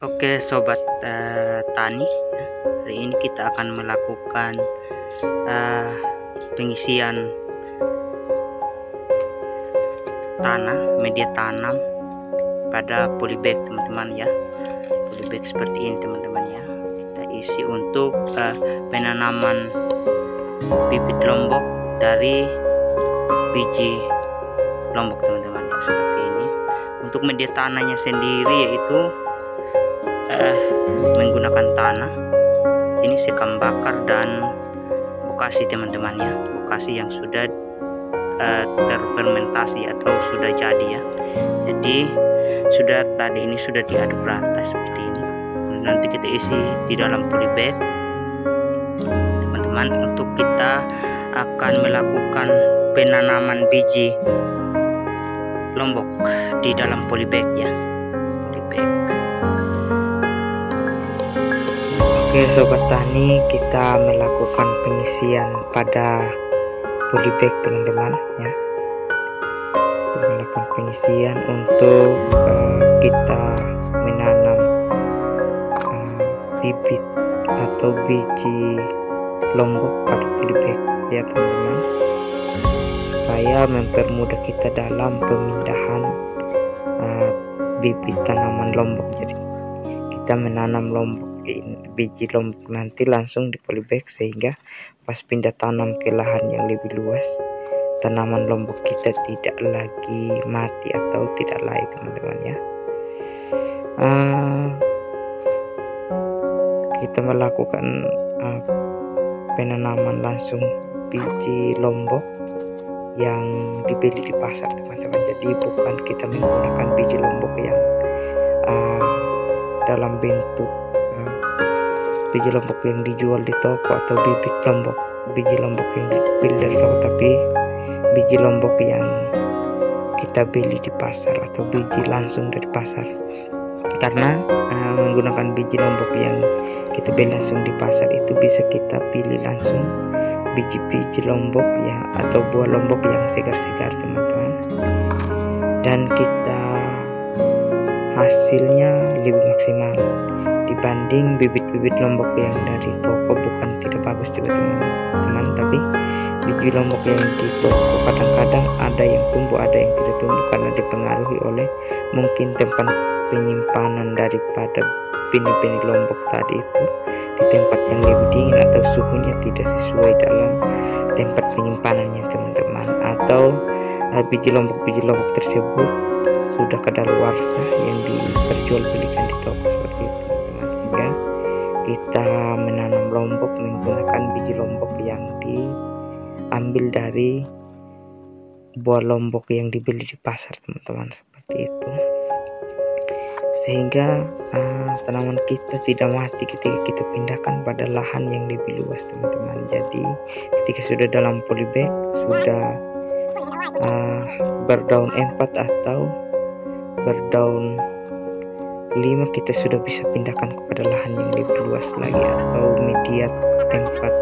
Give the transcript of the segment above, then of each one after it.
Oke sobat tani, hari ini kita akan melakukan pengisian media tanam pada polybag teman-teman ya. Polybag seperti ini teman-teman ya. Kita isi untuk penanaman bibit lombok dari biji lombok teman-teman ya, seperti ini. Untuk media tanahnya sendiri yaitu menggunakan tanah ini sekam bakar dan bokasi teman-teman ya, bokasi yang sudah terfermentasi atau sudah jadi ya. Jadi tadi ini sudah diaduk rata seperti ini. Nanti kita isi di dalam polybag teman-teman. Untuk kita akan melakukan penanaman biji lombok di dalam polybag ya. Oke sobat tani, kita melakukan pengisian pada polybag teman-teman ya. Melakukan pengisian untuk kita menanam bibit atau biji lombok pada polybag ya teman-teman, supaya mempermudah kita dalam pemindahan bibit tanaman lombok. Jadi kita menanam biji lombok nanti langsung di polybag, sehingga pas pindah tanam ke lahan yang lebih luas, tanaman lombok kita tidak lagi mati atau tidak layu teman-teman ya. Kita melakukan penanaman langsung biji lombok yang dibeli di pasar teman-teman. Jadi bukan kita menggunakan biji lombok yang dalam bentuk biji lombok yang dijual di toko atau biji lombok yang dibeli dari toko, tapi biji lombok yang kita beli di pasar atau biji langsung dari pasar. Karena menggunakan biji lombok yang kita beli langsung di pasar itu bisa kita pilih langsung biji-biji lombok ya, atau buah lombok yang segar-segar teman-teman, dan kita hasilnya lebih maksimal dibanding bibit-bibit lombok yang dari toko. Bukan tidak bagus teman-teman, tapi biji lombok yang di toko kadang-kadang ada yang tumbuh, ada yang tidak tumbuh, karena dipengaruhi oleh mungkin tempat penyimpanan daripada benih-benih lombok tadi itu di tempat yang lebih dingin, atau suhunya tidak sesuai dalam tempat penyimpanannya teman-teman, atau biji lombok tersebut sudah kadaluarsa yang diperjualbelikan di toko seperti itu teman-teman. Sehingga kita menanam lombok menggunakan biji lombok yang diambil dari buah lombok yang dibeli di pasar teman-teman, seperti itu, sehingga tanaman kita tidak mati ketika kita pindahkan pada lahan yang lebih luas teman-teman. Jadi ketika sudah dalam polybag, sudah berdaun 4 atau berdaun 5, kita sudah bisa pindahkan kepada lahan yang lebih luas lagi, atau media tempat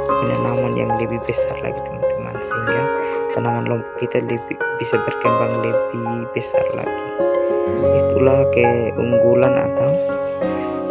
penanaman yang lebih besar lagi teman-teman, sehingga tanaman lombok kita bisa berkembang lebih besar lagi. Itulah keunggulan atau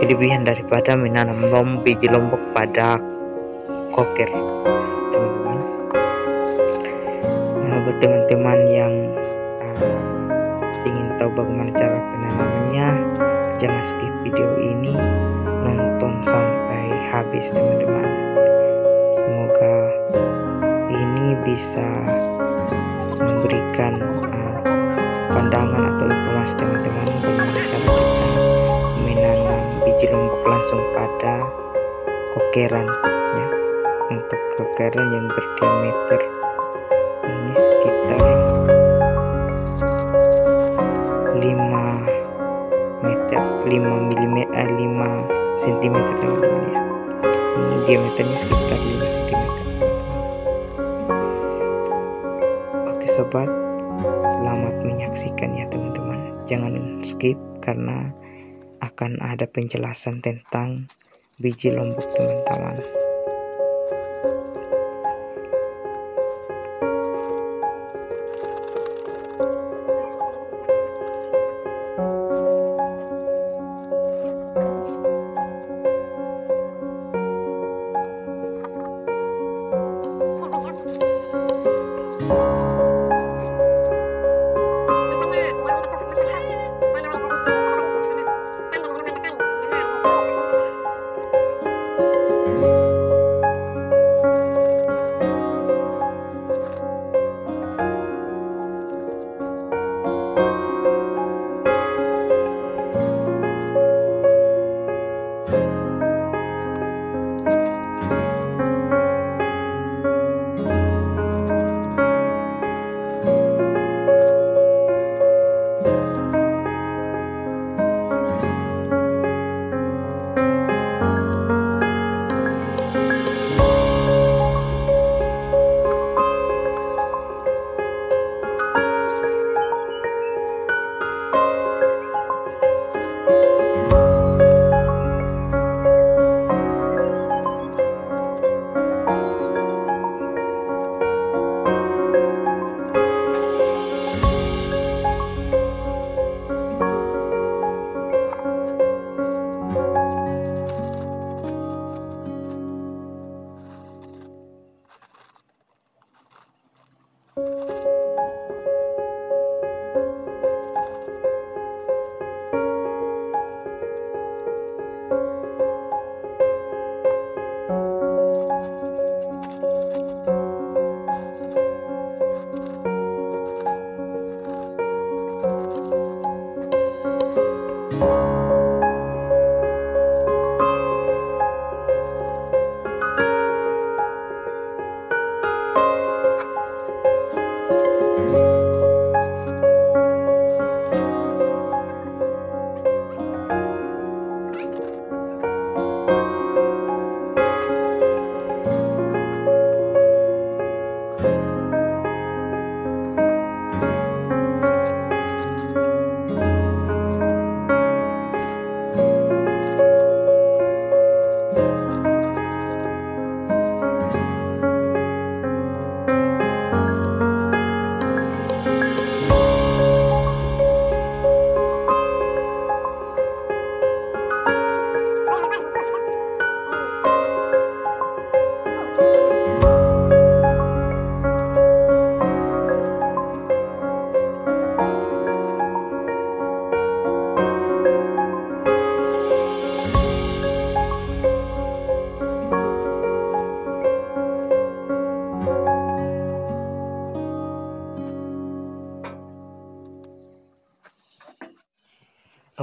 kelebihan daripada menanam biji lombok pada koker teman-teman. Buat teman-teman yang ingin tahu bagaimana cara penanamannya, jangan skip video ini, nonton sampai habis teman-teman. Semoga ini bisa memberikan pandangan atau informasi teman-teman bagaimana cara kita menanam biji lombok langsung pada kokeran ya. Untuk kokeran yang berdiameter ini sekitar 5 cm teman-teman ya. Ini diameternya sekitar 5 cm. Oke sobat, selamat menyaksikan ya teman-teman. Jangan skip karena akan ada penjelasan tentang biji lombok teman-teman.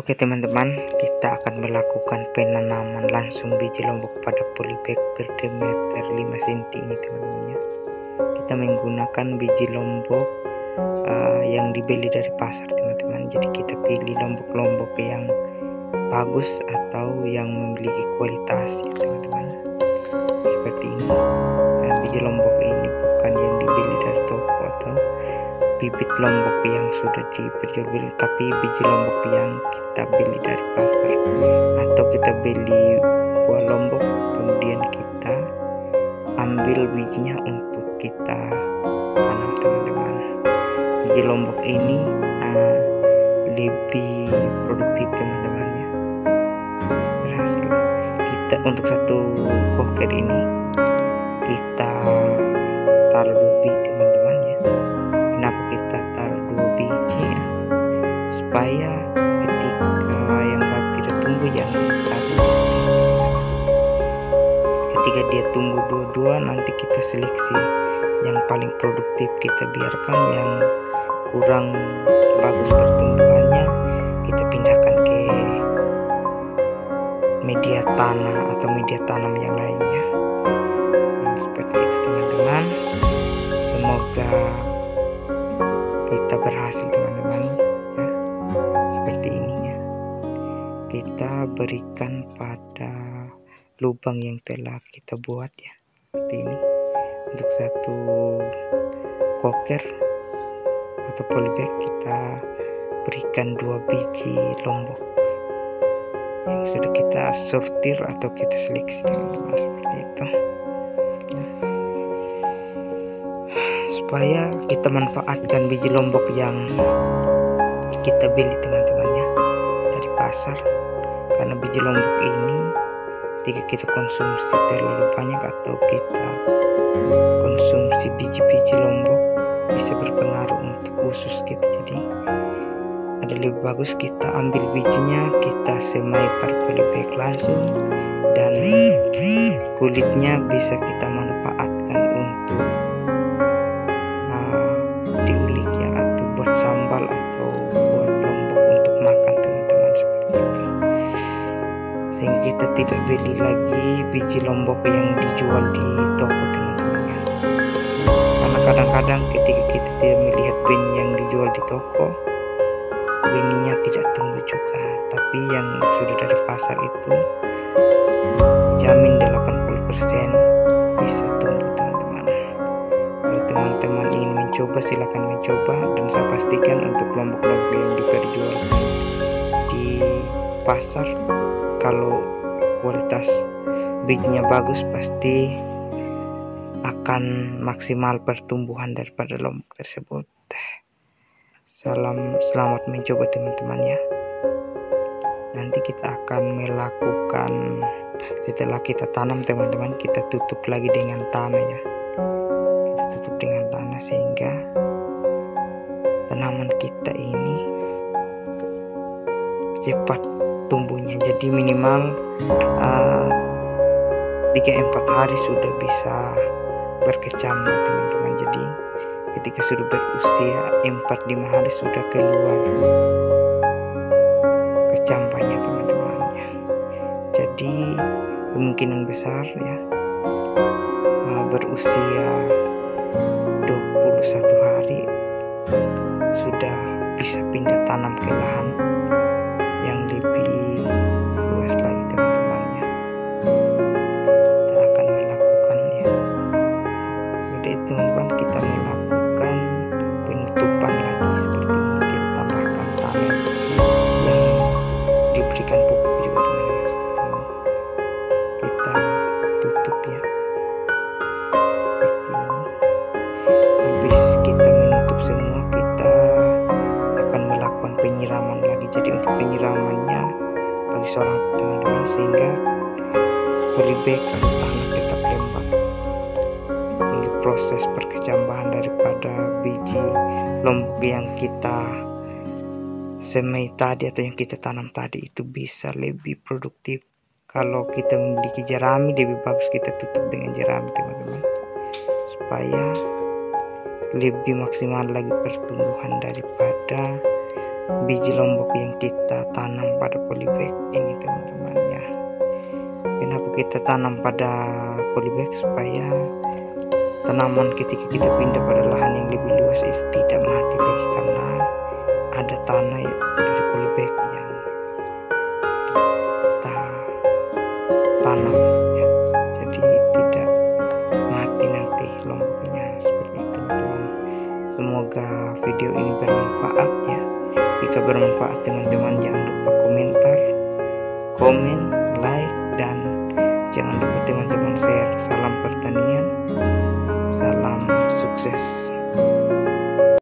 Oke teman-teman, kita akan melakukan penanaman langsung biji lombok pada polybag berdiameter 5 cm ini teman-teman ya. Kita menggunakan biji lombok yang dibeli dari pasar teman-teman. Jadi kita pilih lombok-lombok yang bagus atau yang memiliki kualitas ya teman-teman. Seperti ini. Nah, biji lombok ini bukan yang dibeli dari toko atau bibit lombok yang sudah diperjualbelikan, tapi biji lombok yang kita beli dari pasar atau kita beli buah lombok kemudian kita ambil bijinya untuk kita tanam teman-teman. Biji lombok ini lebih produktif teman-teman ya, berhasil. Kita untuk satu koker ini kita taruh 2 biji teman-teman ya. Kenapa kita taruh 2 biji ya? Supaya ketika yang satu tidak tumbuh yang satu ketika dia tumbuh dua-dua nanti kita seleksi yang paling produktif, kita biarkan yang kurang bagus pertumbuhannya kita pindahkan ke media tanah atau media tanam yang lainnya. Nah, seperti itu teman-teman, semoga kita berhasil teman-teman ya. Seperti ini ya, kita berikan pada lubang yang telah kita buat ya, seperti ini. Untuk satu koker atau polybag kita berikan 2 biji lombok yang sudah kita sortir atau kita seleksi teman-teman, seperti itu ya. Supaya kita manfaatkan biji lombok yang kita beli teman-teman ya dari pasar, karena biji lombok ini ketika kita konsumsi terlalu banyak atau kita konsumsi biji-biji lombok bisa berpengaruh untuk usus kita. Jadi ada lebih bagus kita ambil bijinya, kita semai pada polybag langsung, dan kulitnya bisa kita manfaatkan untuk diulik ya, atau buat sambal atau buat lombok untuk makan teman-teman, seperti itu. Sehingga kita tidak beli lagi biji lombok yang dijual di toko teman-teman ya. Karena kadang-kadang ketika kita tidak melihat benih yang dijual di toko, benihnya tidak tumbuh juga, tapi yang sudah dari pasar itu jamin 80% bisa tumbuh teman-teman. Kalau teman-teman ingin mencoba silakan mencoba, dan saya pastikan untuk lombok-lombok yang diperjualkan di pasar, kalau kualitas bijinya bagus pasti akan maksimal pertumbuhan daripada lombok tersebut. Selamat mencoba teman-teman ya. Nanti kita akan melakukan, setelah kita tanam teman-teman, kita tutup lagi dengan tanah ya. Kita tutup dengan tanah sehingga tanaman kita ini cepat tumbuhnya. Jadi minimal 3-4 hari sudah bisa berkecambah teman-teman. Jadi ketika sudah berusia 4-5 hari sudah keluar kecambahnya teman-teman ya. Jadi kemungkinan besar ya berusia 21 hari sudah bisa pindah tanam ke lahan yang lebih luas lagi teman-teman ya. Kita akan melakukan ya, sudah teman-teman, kita melakukan penutupan lagi seperti ini. Kita tambahkan tanah yang diberikan pupuk juga teman-teman, seperti ini. Kita tutup ya, seperti ini. Habis kita menutup semua, kita akan melakukan penyiraman lagi. Jadi untuk penyiramannya bagi seorang teman-teman, sehingga polybag atau tanah tetap lembab, hingga proses perkecambahan daripada biji lombok yang kita semai tadi atau yang kita tanam tadi itu bisa lebih produktif. Kalau kita memiliki jerami, lebih bagus kita tutup dengan jerami teman-teman, supaya lebih maksimal lagi pertumbuhan daripada biji lombok yang kita tanam pada polybag ini teman-teman ya. Kenapa kita tanam pada polybag? Supaya tanaman ketika kita pindah pada lahan yang lebih luas itu tidak mati lagi, karena ada tanah dari polybag yang kita tanam ya. Jadi tidak mati nanti lomboknya, seperti itu teman-teman. Semoga video ini bermanfaat ya. Jika bermanfaat teman-teman, jangan lupa komentar, komen, like, dan jangan lupa teman-teman share. Salam pertanian, salam sukses.